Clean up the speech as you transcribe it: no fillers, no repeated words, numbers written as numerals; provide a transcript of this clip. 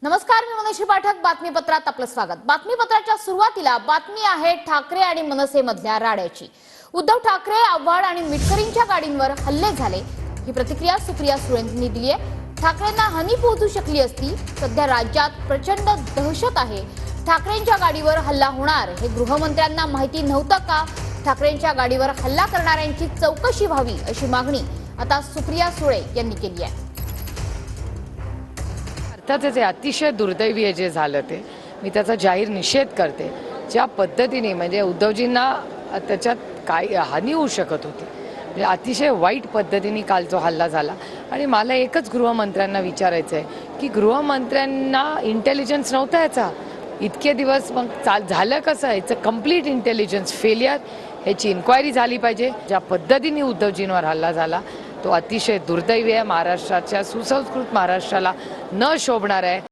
नमस्कार, मी मनोज पाठक. बातमीपत्रात आपलं स्वागत. बातमीपत्राच्या सुरुवातीला बातमी आहे ठाकरे आणि मनसे मधल्या राड्याची. उद्धव ठाकरे, आव्हाड आणि मिटकरींच्या गाडींवर हल्ले झाले, ही प्रतिक्रिया सुप्रिया सुळेंनी दिली आहे. ठाकरेंना हानी पोहोचू शकली असती. सध्या राज्यात प्रचंड दहशत आहे. ठाकरेंच्या गाडीवर हल्ला होणार हे गृहमंत्र्यांना माहिती नव्हतं का? ठाकरेंच्या गाडीवर हल्ला करणाऱ्यांची चौकशी व्हावी अशी मागणी आता सुप्रिया सुळे यांनी केली आहे. अर्थातच हे अतिशय दुर्दैवी जे झालं ते मी त्याचा जाहीर निषेध करते. ज्या पद्धतीने म्हणजे उद्धवजींना त्याच्यात काय हानी होऊ शकत होती, म्हणजे अतिशय वाईट पद्धतीने काल जो हल्ला झाला. आणि मला एकच गृहमंत्र्यांना विचारायचं आहे की गृहमंत्र्यांना इंटेलिजन्स नव्हता याचा इतके दिवस, मग झालं कसं? याचं कम्प्लीट इंटेलिजन्स फेलियर, ह्याची इन्क्वायरी झाली पाहिजे. ज्या पद्धतीने उद्धवजींवर हल्ला झाला तो अतिशय दुर्दैवी आहे. महाराष्ट्राच्या सुसंस्कृत महाराष्ट्राला न शोभणार आहे.